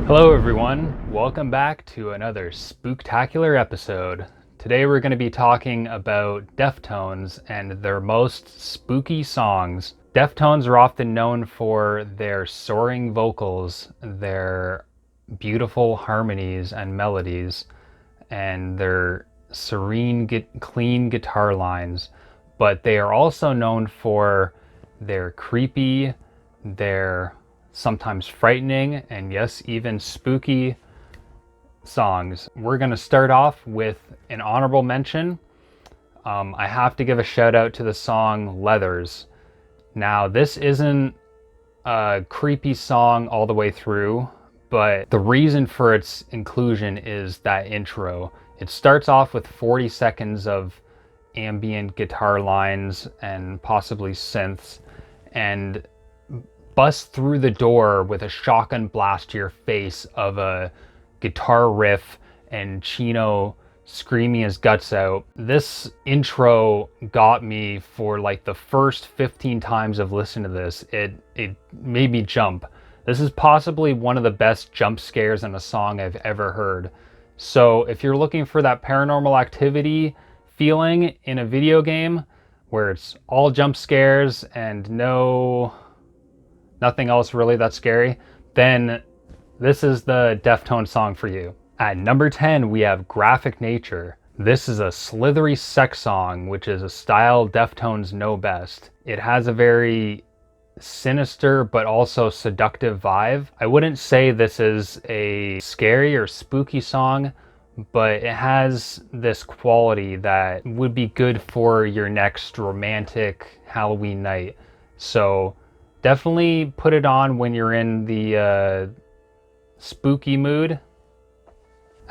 Hello everyone, welcome back to another spooktacular episode. Today we're going to be talking about Deftones and their most spooky songs. Deftones are often known for their soaring vocals, their beautiful harmonies and melodies, and their serene, clean guitar lines, but they are also known for their creepy, their sometimes frightening, and yes, even spooky songs. We're going to start off with an honorable mention. I have to give a shout out to the song Leathers. Now, this isn't a creepy song all the way through, but the reason for its inclusion is that intro. It starts off with 40 seconds of ambient guitar lines and possibly synths, and bust through the door with a shotgun blast to your face of a guitar riff and Chino screaming his guts out. This intro got me for like the first 15 times of listening to this. It made me jump. This is possibly one of the best jump scares in a song I've ever heard. So if you're looking for that Paranormal Activity feeling in a video game where it's all jump scares and nothing else really that scary, then this is the Deftones song for you. At number 10, we have Graphic Nature. This is a slithery sex song, which is a style Deftones know best. It has a very sinister but also seductive vibe. I wouldn't say this is a scary or spooky song, but it has this quality that would be good for your next romantic Halloween night. So definitely put it on when you're in the spooky mood.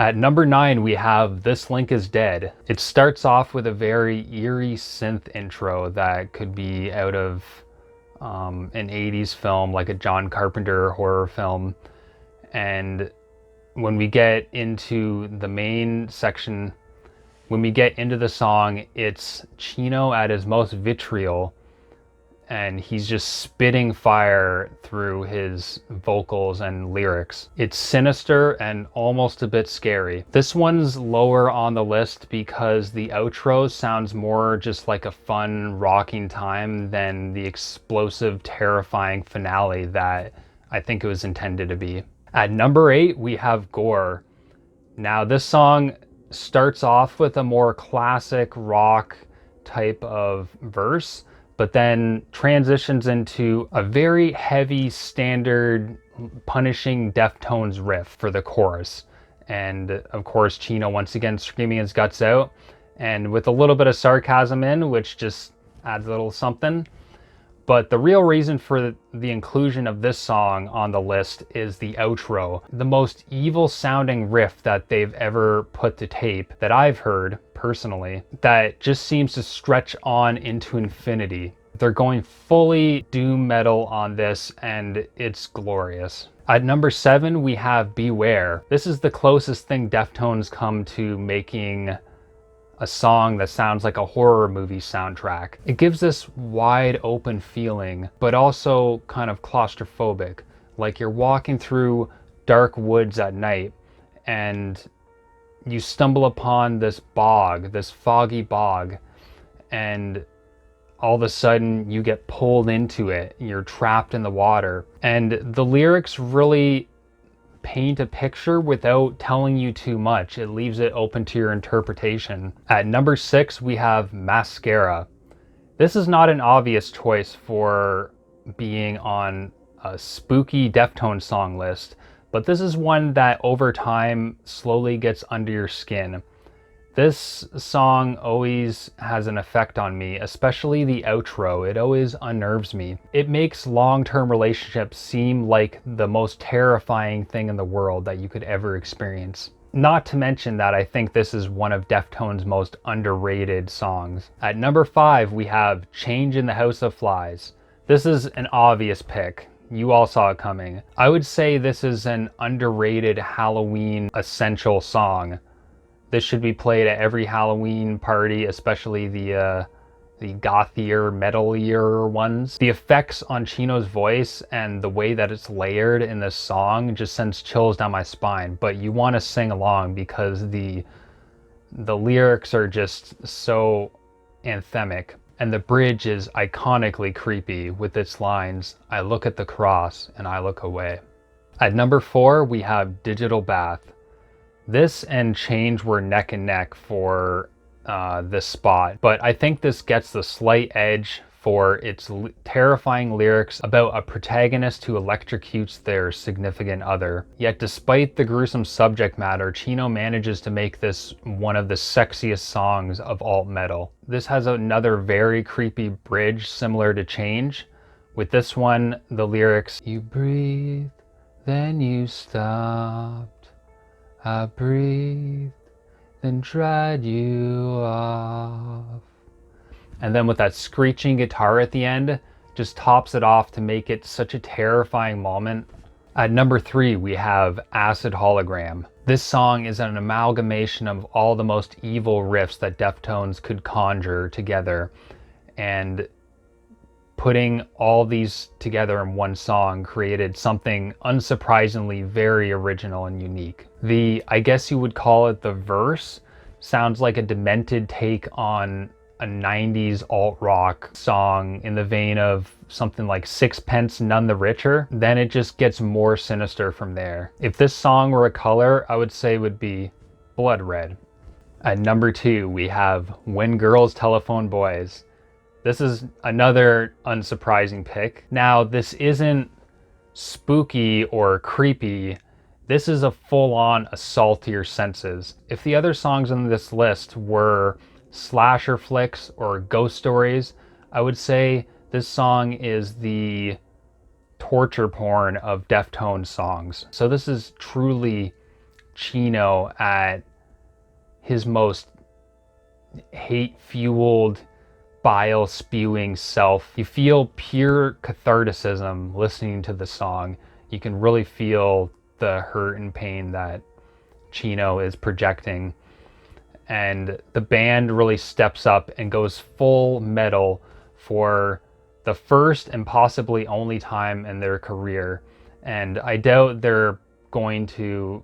At number 9, we have This Link Is Dead. It starts off with a very eerie synth intro that could be out of an 80s film, like a John Carpenter horror film. And when we get into the main section, when we get into the song, it's Chino at his most vitriol, and he's just spitting fire through his vocals and lyrics. It's sinister and almost a bit scary. This one's lower on the list because the outro sounds more just like a fun rocking time than the explosive, terrifying finale that I think it was intended to be. At number 8, we have Gore. Now, this song starts off with a more classic rock type of verse, but then transitions into a very heavy, standard, punishing Deftones riff for the chorus. And of course, Chino once again screaming his guts out, and with a little bit of sarcasm in, which just adds a little something. But the real reason for the inclusion of this song on the list is the outro. The most evil sounding riff that they've ever put to tape that I've heard personally, that just seems to stretch on into infinity. They're going fully doom metal on this, and it's glorious. At number 7, we have Beware. This is the closest thing Deftones come to making a song that sounds like a horror movie soundtrack. It gives this wide open feeling, but also kind of claustrophobic, like you're walking through dark woods at night and you stumble upon this bog, this foggy bog, and all of a sudden you get pulled into it. You're trapped in the water. And the lyrics really paint a picture without telling you too much. It leaves it open to your interpretation. At number 6, we have Mascara. This is not an obvious choice for being on a spooky Deftones song list, but this is one that over time slowly gets under your skin. This song always has an effect on me, especially the outro. It always unnerves me. It makes long-term relationships seem like the most terrifying thing in the world that you could ever experience. Not to mention that I think this is one of Deftones' most underrated songs. At number 5, we have Change in the House of Flies. This is an obvious pick. You all saw it coming. I would say this is an underrated Halloween essential song. This should be played at every Halloween party, especially the gothier, metalier ones. The effects on Chino's voice and the way that it's layered in this song just sends chills down my spine, but you want to sing along because the lyrics are just so anthemic. And the bridge is iconically creepy with its lines, "I look at the cross and I look away." At number 4, we have Digital Bath. This and Change were neck and neck for this spot, but I think this gets the slight edge for its terrifying lyrics about a protagonist who electrocutes their significant other. Yet despite the gruesome subject matter, Chino manages to make this one of the sexiest songs of alt metal. This has another very creepy bridge similar to Change. With this one, the lyrics, "You breathe, then you stopped. I breathed, then dried you off." And then with that screeching guitar at the end, just tops it off to make it such a terrifying moment. At number 3, we have Acid Hologram. This song is an amalgamation of all the most evil riffs that Deftones could conjure together, and putting all these together in one song created something unsurprisingly very original and unique. I guess you would call it the verse, sounds like a demented take on a 90s alt-rock song in the vein of something like Sixpence None the Richer. Then it just gets more sinister from there. If this song were a color, I would say it would be blood red. At number 2, we have When Girls Telephone Boys. This is another unsurprising pick. Now, this isn't spooky or creepy. This is a full-on assault to your senses. If the other songs on this list were slasher flicks or ghost stories, I would say this song is the torture porn of Deftones songs. So this is truly Chino at his most hate-fueled, bile-spewing self. You feel pure catharticism listening to the song. You can really feel the hurt and pain that Chino is projecting. And the band really steps up and goes full metal for the first and possibly only time in their career. And I doubt they're going to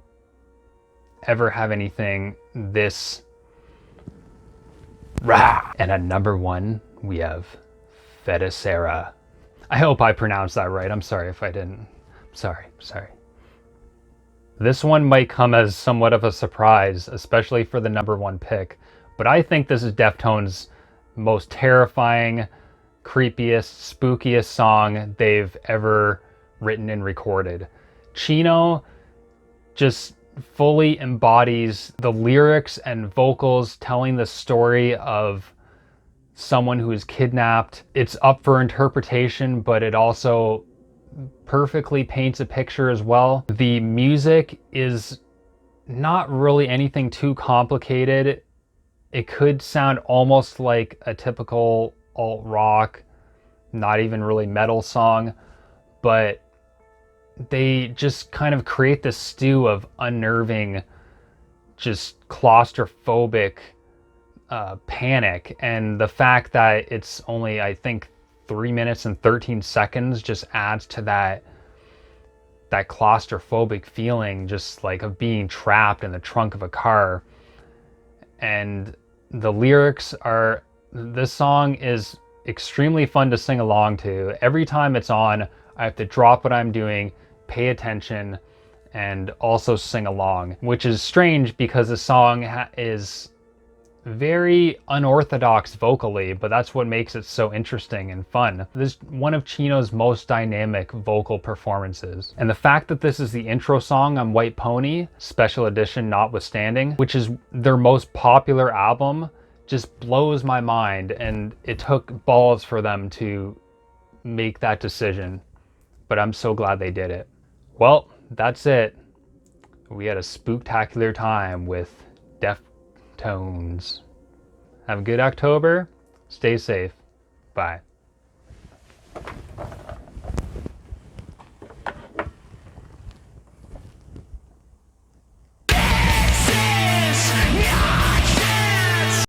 ever have anything this rah. And at number 1, we have Fedecera. I hope I pronounced that right. I'm sorry if I didn't. Sorry. This one might come as somewhat of a surprise, especially for the number 1 pick, but I think this is Deftones' most terrifying, creepiest, spookiest song they've ever written and recorded. Chino just fully embodies the lyrics and vocals telling the story of someone who is kidnapped. It's up for interpretation, but it also perfectly paints a picture as well. The music is not really anything too complicated. It could sound almost like a typical alt-rock, not even really metal song, but they just kind of create this stew of unnerving, just claustrophobic panic. And the fact that it's only, I think, 3 minutes and 13 seconds just adds to that claustrophobic feeling, just like of being trapped in the trunk of a car. And the lyrics are, this song is extremely fun to sing along to. Every time it's on, I have to drop what I'm doing, pay attention, and also sing along, which is strange because the song is very unorthodox vocally, but that's what makes it so interesting and fun. This is one of Chino's most dynamic vocal performances. And the fact that this is the intro song on White Pony, special edition notwithstanding, which is their most popular album, just blows my mind. And it took balls for them to make that decision, but I'm so glad they did it. Well, that's it. We had a spooktacular time with Deftones. Have a good October. Stay safe. Bye.